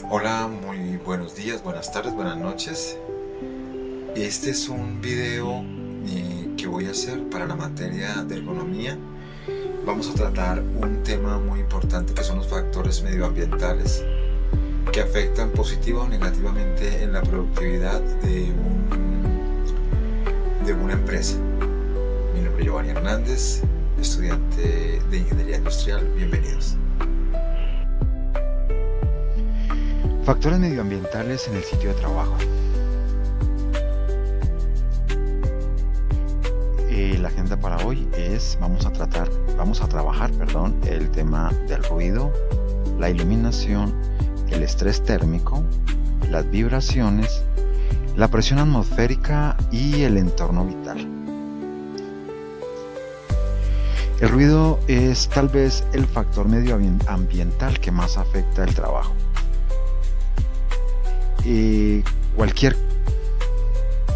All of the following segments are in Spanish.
Hola, muy buenos días, buenas tardes, buenas noches. Este es un video que voy a hacer para la materia de ergonomía. Vamos a tratar un tema muy importante que son los factores medioambientales que afectan positiva o negativamente en la productividad de una empresa. Mi nombre es Giovanni Hernández, estudiante de Ingeniería Industrial. Bienvenidos. Factores medioambientales en el sitio de trabajo. La agenda para hoy es, vamos a trabajar el tema del ruido, la iluminación, el estrés térmico, las vibraciones, la presión atmosférica y el entorno vital. El ruido es tal vez el factor medioambiental que más afecta el trabajo. Cualquier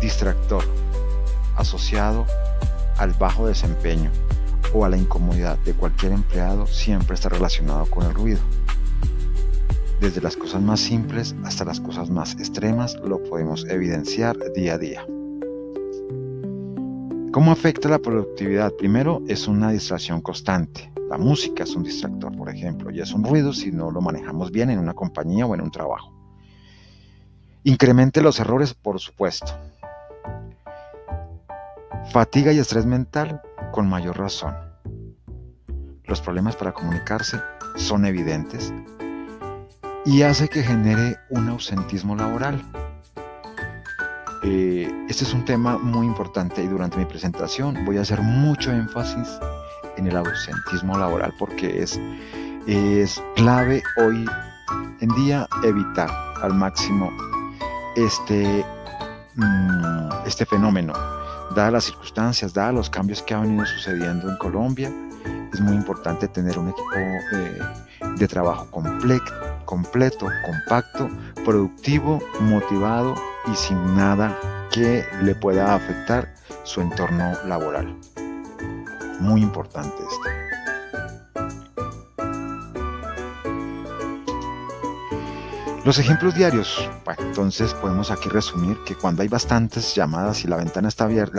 distractor asociado al bajo desempeño o a la incomodidad de cualquier empleado siempre está relacionado con el ruido. Desde las cosas más simples hasta las cosas más extremas lo podemos evidenciar día a día. ¿Cómo afecta la productividad? Primero, es una distracción constante. La música es un distractor, por ejemplo, y es un ruido si no lo manejamos bien en una compañía o en un trabajo. Incremente los errores, por supuesto. Fatiga y estrés mental, con mayor razón. Los problemas para comunicarse son evidentes y hace que genere un ausentismo laboral. Este es un tema muy importante y durante mi presentación voy a hacer mucho énfasis en el ausentismo laboral porque es clave hoy en día evitar al máximo este fenómeno. Dadas las circunstancias, dadas los cambios que han venido sucediendo en Colombia, es muy importante tener un equipo de trabajo completo, compacto, productivo, motivado y sin nada que le pueda afectar su entorno laboral. Muy importante esto. Los ejemplos diarios. Bueno, entonces podemos aquí resumir que cuando hay bastantes llamadas y la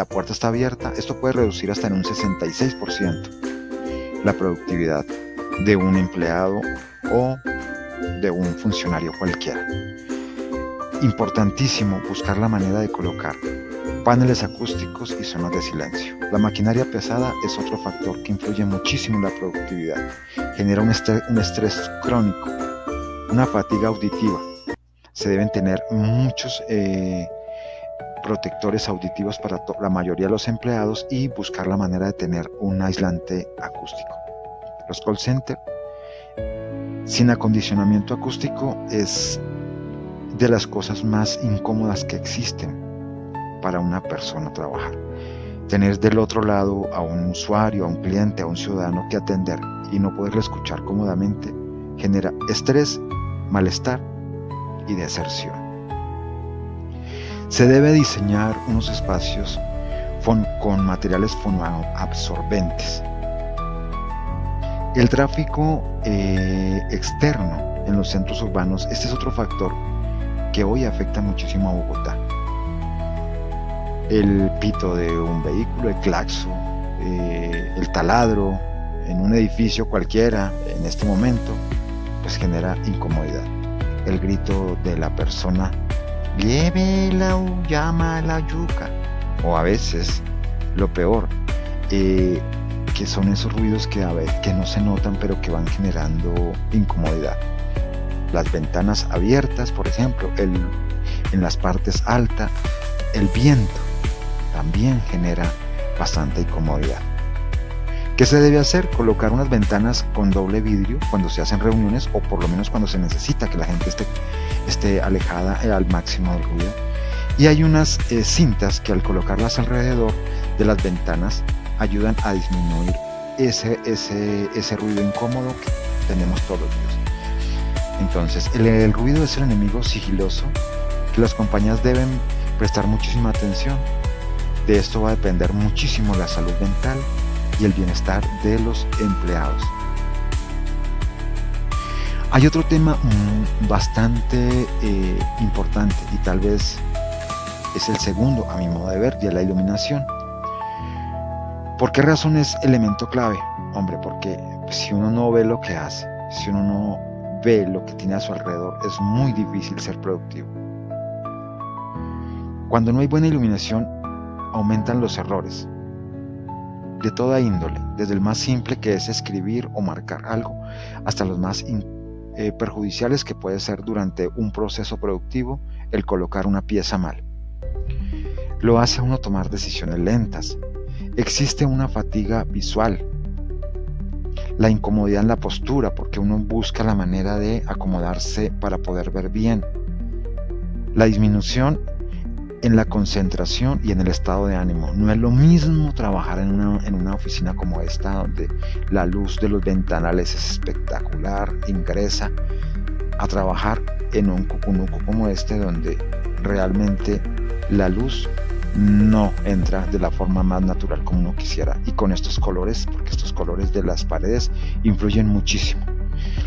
puerta está abierta, esto puede reducir hasta en un 66% la productividad de un empleado o de un funcionario cualquiera. Importantísimo buscar la manera de colocar paneles acústicos y zonas de silencio. La maquinaria pesada es otro factor que influye muchísimo en la productividad. Genera un estrés crónico, una fatiga auditiva. Se deben tener muchos protectores auditivos para la mayoría de los empleados y buscar la manera de tener un aislante acústico. Los call centers sin acondicionamiento acústico es de las cosas más incómodas que existen para una persona trabajar. Tener del otro lado a un usuario, a un cliente, a un ciudadano que atender y no poderlo escuchar cómodamente genera estrés, malestar y deserción. Se debe diseñar unos espacios con materiales fonoabsorbentes. El tráfico externo en los centros urbanos, este es otro factor que hoy afecta muchísimo a Bogotá. El pito de un vehículo, el claxon, el taladro en un edificio cualquiera en este momento, pues genera incomodidad. El grito de la persona, llévela o llama a la yuca. O a veces, lo peor, que son esos ruidos que no se notan pero que van generando incomodidad. Las ventanas abiertas, por ejemplo, en las partes altas, el viento también genera bastante incomodidad. ¿Qué se debe hacer? Colocar unas ventanas con doble vidrio cuando se hacen reuniones o por lo menos cuando se necesita que la gente esté alejada al máximo del ruido. Y hay unas cintas que al colocarlas alrededor de las ventanas ayudan a disminuir ese ruido incómodo que tenemos todos los días. Entonces, el ruido es el enemigo sigiloso que las compañías deben prestar muchísima atención. De esto va a depender muchísimo la salud mental y el bienestar de los empleados. Hay otro tema bastante importante, y tal vez es el segundo a mi modo de ver, y es la iluminación. ¿Por qué razón es elemento clave? Hombre, porque si uno no ve lo que hace, si uno no ve lo que tiene a su alrededor, es muy difícil ser productivo. Cuando no hay buena iluminación, aumentan los errores de toda índole, desde el más simple, que es escribir o marcar algo, hasta los más perjudiciales, que puede ser durante un proceso productivo el colocar una pieza mal. Lo hace a uno tomar decisiones lentas. Existe una fatiga visual, la incomodidad en la postura, porque uno busca la manera de acomodarse para poder ver bien, la disminución en la concentración y en el estado de ánimo. No es lo mismo trabajar en una oficina como esta, donde la luz de los ventanales es espectacular, ingresa, a trabajar en un cucunuco como este, donde realmente la luz no entra de la forma más natural como uno quisiera, y con estos colores, porque estos colores de las paredes influyen muchísimo.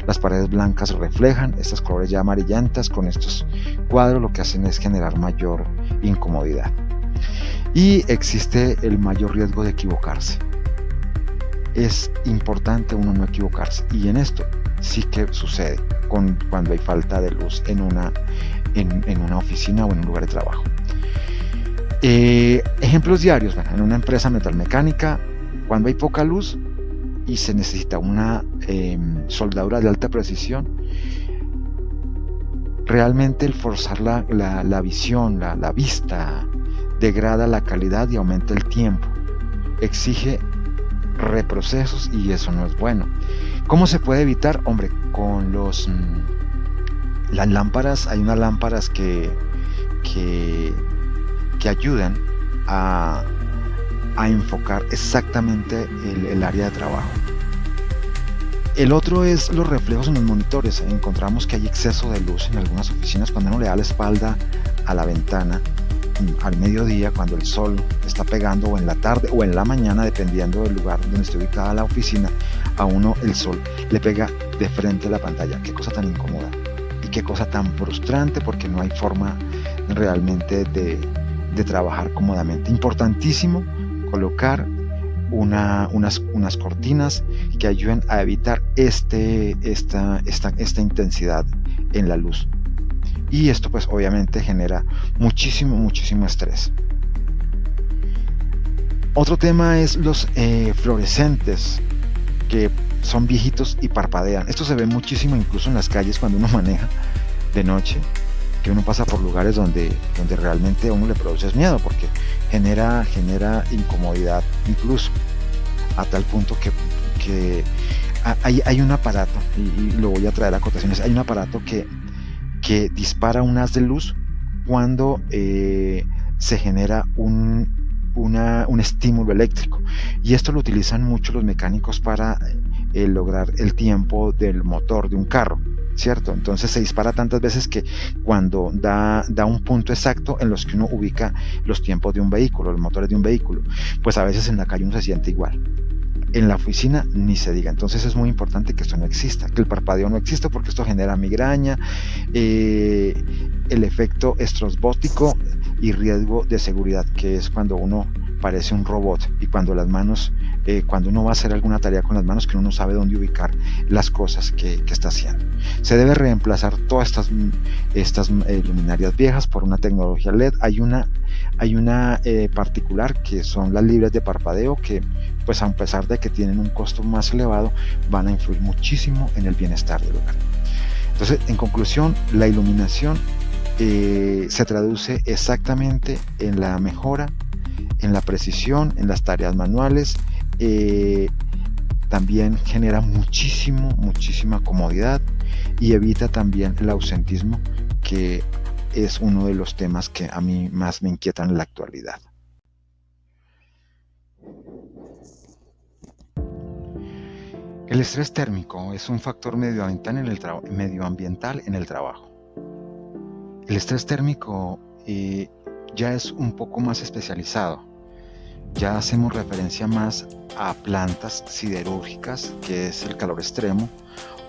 Las paredes blancas reflejan estos colores ya amarillentas. Con estos cuadros lo que hacen es generar mayor incomodidad, y existe el mayor riesgo de equivocarse. Es importante uno no equivocarse, y en esto sí que sucede cuando hay falta de luz en una oficina o en un lugar de trabajo. Ejemplos diarios: en una empresa metalmecánica, cuando hay poca luz y se necesita una soldadura de alta precisión, realmente el forzar la visión, la vista, degrada la calidad y aumenta el tiempo, exige reprocesos, y eso no es bueno. ¿Cómo se puede evitar? Hombre, con las lámparas. Hay unas lámparas que ayudan a enfocar exactamente el área de trabajo. El otro es los reflejos en los monitores. Encontramos que hay exceso de luz en algunas oficinas cuando uno le da la espalda a la ventana al mediodía, cuando el sol está pegando, o en la tarde o en la mañana, dependiendo del lugar donde esté ubicada la oficina. A uno el sol le pega de frente a la pantalla. Qué cosa tan incómoda y qué cosa tan frustrante, porque no hay forma realmente de trabajar cómodamente. Importantísimo colocar unas cortinas que ayuden a evitar esta intensidad en la luz, y esto pues obviamente genera muchísimo estrés. Otro tema es los fluorescentes, que son viejitos y parpadean. Esto se ve muchísimo incluso en las calles cuando uno maneja de noche, que uno pasa por lugares donde realmente a uno le produce miedo, porque genera incomodidad, incluso a tal punto que hay un aparato, y lo voy a traer a cotaciones. Hay un aparato que dispara un haz de luz cuando se genera un estímulo eléctrico, y esto lo utilizan mucho los mecánicos para lograr el tiempo del motor de un carro, ¿cierto? Entonces se dispara tantas veces que cuando da un punto exacto en los que uno ubica los tiempos de un vehículo, los motores de un vehículo, pues a veces en la calle uno se siente igual. En la oficina ni se diga. Entonces es muy importante que esto no exista, que el parpadeo no exista, porque esto genera migraña, el efecto estrobótico y riesgo de seguridad, que es cuando uno parece un robot, y cuando las manos, cuando uno va a hacer alguna tarea con las manos, que uno no sabe dónde ubicar las cosas que está haciendo. Se debe reemplazar todas estas luminarias viejas por una tecnología LED. Hay una particular, que son las libres de parpadeo, que pues a pesar de que tienen un costo más elevado, van a influir muchísimo en el bienestar del hogar. Entonces, en conclusión, la iluminación se traduce exactamente en la mejora, en la precisión, en las tareas manuales. También genera muchísima comodidad, y evita también el ausentismo, que es uno de los temas que a mí más me inquietan en la actualidad. El estrés térmico es un factor medioambiental en el trabajo. El estrés térmico ya es un poco más especializado. Ya hacemos referencia más a plantas siderúrgicas, que es el calor extremo,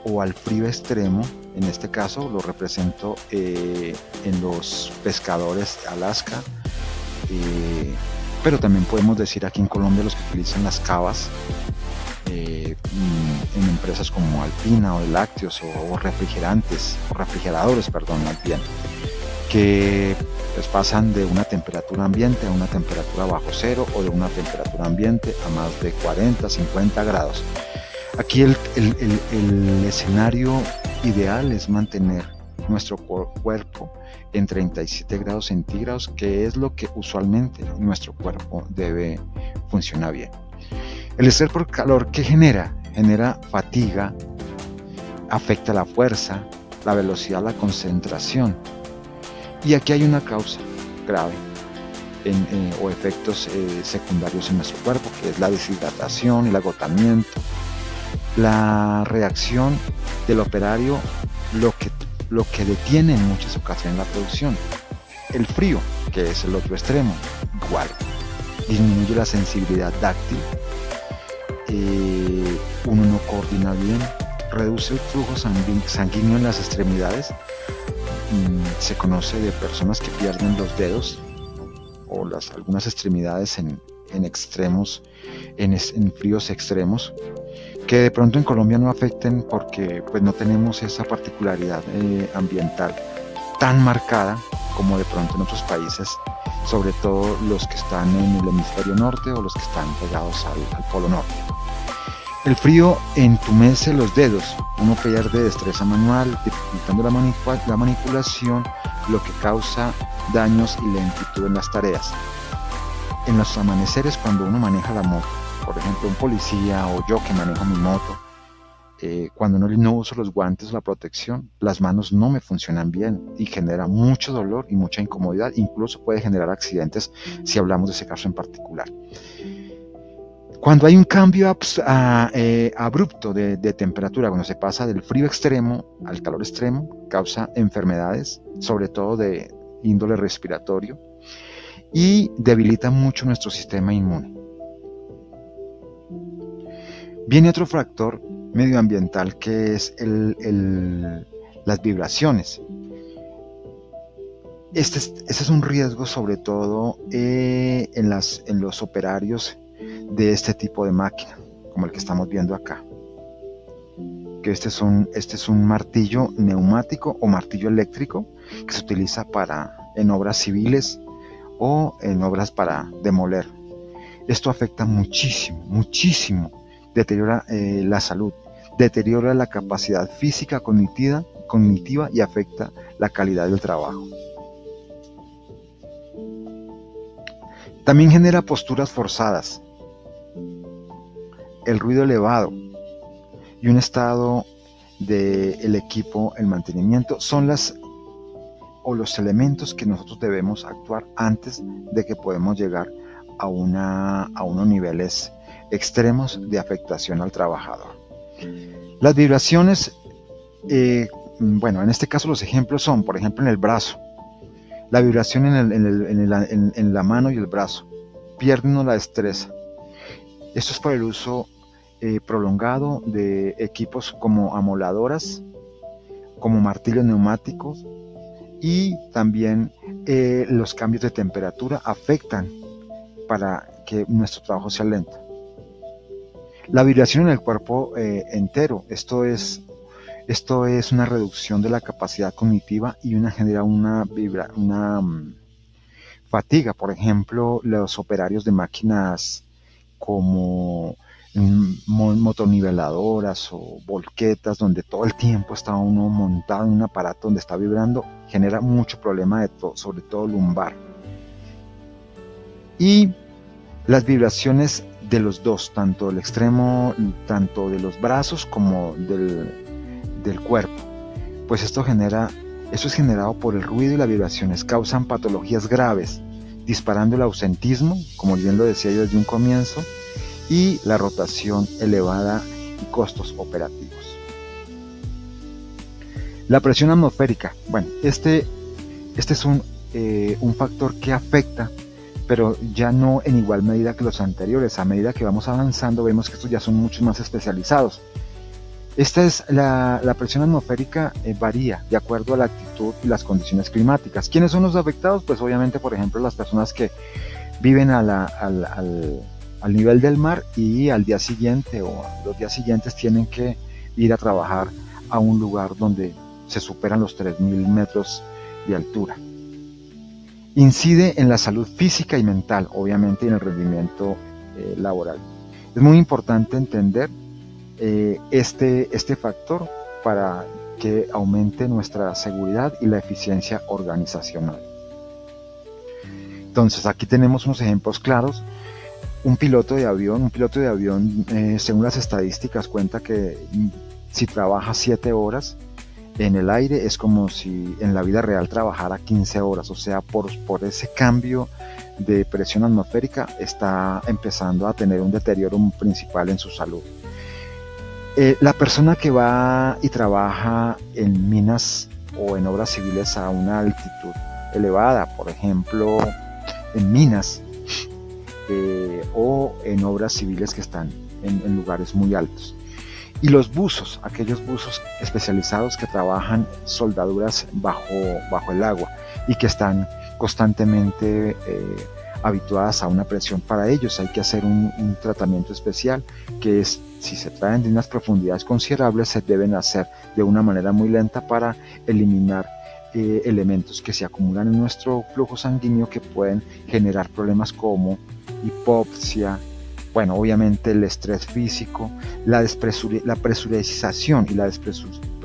o al frío extremo. En este caso lo represento en los pescadores de Alaska, pero también podemos decir aquí en Colombia los que utilizan las cavas en empresas como Alpina o de lácteos o refrigeradores, más bien, que pues pasan de una temperatura ambiente a una temperatura bajo cero o de una temperatura ambiente a más de 40, 50 grados. Aquí el escenario ideal es mantener nuestro cuerpo en 37 grados centígrados, que es lo que usualmente nuestro cuerpo debe funcionar bien. El estrés por calor, ¿qué genera? Genera fatiga, afecta la fuerza, la velocidad, la concentración. Y aquí hay una causa grave o efectos secundarios en nuestro cuerpo, que es la deshidratación, el agotamiento, la reacción del operario, lo que detiene en muchas ocasiones la producción. El frío, que es el otro extremo, igual, disminuye la sensibilidad táctil, uno no coordina bien, reduce el flujo sanguíneo en las extremidades. Se conoce de personas que pierden los dedos o algunas extremidades en extremos, en fríos extremos, que de pronto en Colombia no afecten porque pues no tenemos esa particularidad ambiental tan marcada como de pronto en otros países, sobre todo los que están en el hemisferio norte o los que están pegados al polo norte. El frío entumece los dedos, uno pierde destreza manual, dificultando la manipulación, lo que causa daños y lentitud en las tareas. En los amaneceres, cuando uno maneja la moto, por ejemplo un policía o yo que manejo mi moto, cuando no uso los guantes o la protección, las manos no me funcionan bien y genera mucho dolor y mucha incomodidad, incluso puede generar accidentes si hablamos de ese caso en particular. Cuando hay un cambio abrupto de temperatura, cuando se pasa del frío extremo al calor extremo, causa enfermedades, sobre todo de índole respiratorio, y debilita mucho nuestro sistema inmune. Viene otro factor medioambiental, que es las vibraciones. Este es un riesgo sobre todo en los operarios de este tipo de máquina, como el que estamos viendo acá, que este es un martillo neumático o martillo eléctrico que se utiliza en obras civiles o en obras para demoler. Esto afecta muchísimo, deteriora la salud, deteriora la capacidad física cognitiva y afecta la calidad del trabajo. También genera posturas forzadas, el ruido elevado y un estado del equipo, el mantenimiento, son los elementos que nosotros debemos actuar antes de que podamos llegar a unos niveles extremos de afectación al trabajador. Las vibraciones, en este caso los ejemplos son, por ejemplo, en el brazo, la vibración en la mano y el brazo, pierde uno la destreza. Esto es por el uso prolongado de equipos como amoladoras, como martillos neumáticos, y también los cambios de temperatura afectan para que nuestro trabajo sea lento. La vibración en el cuerpo entero, esto es una reducción de la capacidad cognitiva y genera una fatiga. Por ejemplo, los operarios de máquinas como motoniveladoras o volquetas, donde todo el tiempo está uno montado en un aparato donde está vibrando, genera mucho problema sobre todo lumbar. Y las vibraciones de los dos, tanto del extremo, tanto de los brazos como del cuerpo, pues esto es generado por el ruido y las vibraciones, causan patologías graves, disparando el ausentismo, como bien lo decía yo desde un comienzo, y la rotación elevada y costos operativos. La presión atmosférica, este es un factor que afecta, pero ya no en igual medida que los anteriores. A medida que vamos avanzando vemos que estos ya son mucho más especializados. La presión atmosférica varía de acuerdo a la actitud y las condiciones climáticas. ¿Quiénes son los afectados? Pues obviamente, por ejemplo, las personas que viven al nivel del mar y al día siguiente o los días siguientes tienen que ir a trabajar a un lugar donde se superan los 3.000 metros de altura. Incide en la salud física y mental, obviamente, y en el rendimiento laboral. Es muy importante entender este factor para que aumente nuestra seguridad y la eficiencia organizacional. Entonces, aquí tenemos unos ejemplos claros. Un piloto de avión, según las estadísticas, cuenta que si trabaja 7 horas en el aire es como si en la vida real trabajara 15 horas, o sea, por ese cambio de presión atmosférica está empezando a tener un deterioro principal en su salud. La persona que va y trabaja en minas o en obras civiles a una altitud elevada, por ejemplo, en minas o en obras civiles que están en lugares muy altos. Y los buzos, aquellos buzos especializados que trabajan soldaduras bajo el agua y que están constantemente habituadas a una presión. Para ellos hay que hacer un tratamiento especial que es, si se traen de unas profundidades considerables, se deben hacer de una manera muy lenta para eliminar elementos que se acumulan en nuestro flujo sanguíneo que pueden generar problemas como hipoxia. Bueno, obviamente el estrés físico, la presurización y la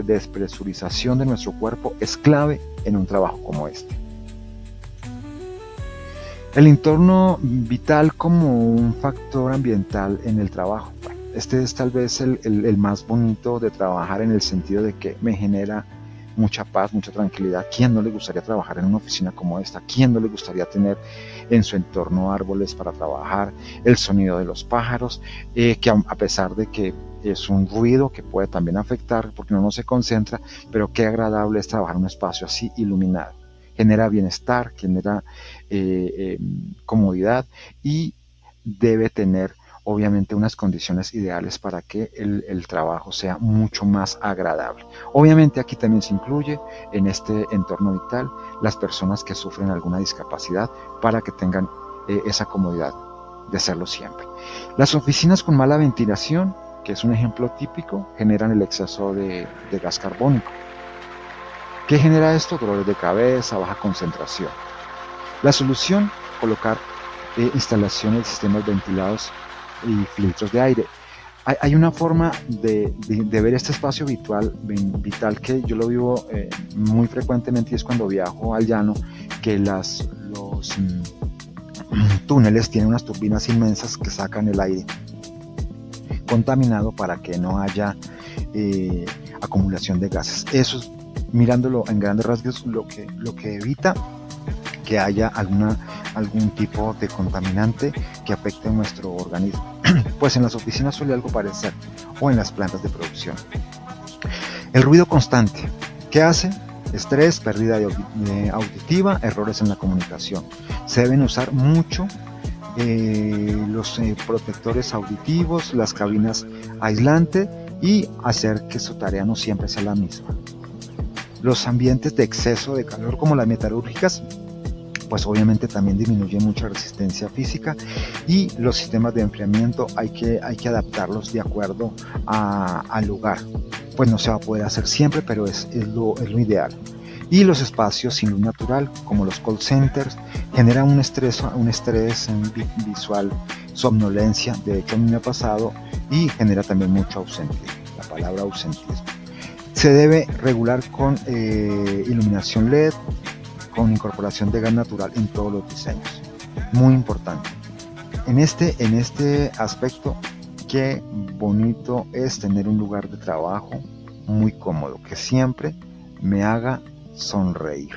despresurización de nuestro cuerpo es clave en un trabajo como este. El entorno vital como un factor ambiental en el trabajo. Bueno, este es tal vez el más bonito de trabajar, en el sentido de que me genera mucha paz, mucha tranquilidad. ¿Quién no le gustaría trabajar en una oficina como esta? ¿Quién no le gustaría tener en su entorno árboles para trabajar, el sonido de los pájaros, que a pesar de que es un ruido que puede también afectar porque uno no se concentra, pero qué agradable es trabajar en un espacio así iluminado? Genera bienestar, genera comodidad y debe tener obviamente unas condiciones ideales para que el trabajo sea mucho más agradable. Obviamente aquí también se incluye en este entorno vital las personas que sufren alguna discapacidad para que tengan esa comodidad de hacerlo siempre. Las oficinas con mala ventilación, que es un ejemplo típico, generan el exceso de gas carbónico. ¿Qué genera esto? Dolores de cabeza, baja concentración. La solución, colocar instalaciones de sistemas ventilados y filtros de aire. Hay una forma de ver este espacio vital que yo lo vivo muy frecuentemente, y es cuando viajo al llano, que los túneles tienen unas turbinas inmensas que sacan el aire contaminado para que no haya acumulación de gases. Eso es, mirándolo en grandes rasgos, lo que evita que haya algún tipo de contaminante que afecte a nuestro organismo. Pues en las oficinas suele algo parecer, o en las plantas de producción. El ruido constante, ¿qué hace? Estrés, pérdida auditiva, errores en la comunicación. Se deben usar mucho los protectores auditivos, las cabinas aislantes, y hacer que su tarea no siempre sea la misma. Los ambientes de exceso de calor, como las metalúrgicas, pues obviamente también disminuye mucho la resistencia física, y los sistemas de enfriamiento hay que adaptarlos de acuerdo al lugar. Pues no se va a poder hacer siempre, pero es lo ideal. Y los espacios sin luz natural, como los call centers, generan un estrés visual, somnolencia. De hecho, a mí me ha pasado, y genera también mucho ausentismo, la palabra ausentismo. Se debe regular con iluminación LED, con incorporación de gas natural en todos los diseños. Muy importante. En este aspecto, qué bonito es tener un lugar de trabajo muy cómodo, que siempre me haga sonreír.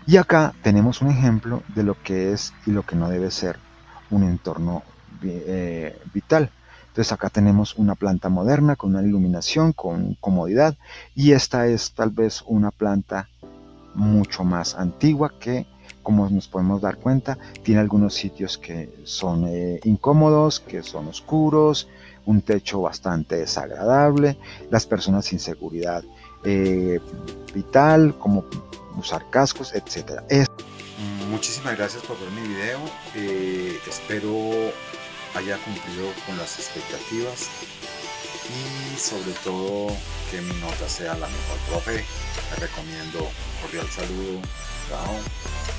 Y acá tenemos un ejemplo de lo que es y lo que no debe ser un entorno vital. Entonces acá tenemos una planta moderna con una iluminación, con comodidad, y esta es tal vez una planta mucho más antigua, que como nos podemos dar cuenta, tiene algunos sitios que son incómodos, que son oscuros, un techo bastante desagradable, las personas sin seguridad vital, como usar cascos, etc. Muchísimas gracias por ver mi video. Espero haya cumplido con las expectativas y sobre todo que mi nota sea la mejor. Profe, le recomiendo cordial saludo. Chao.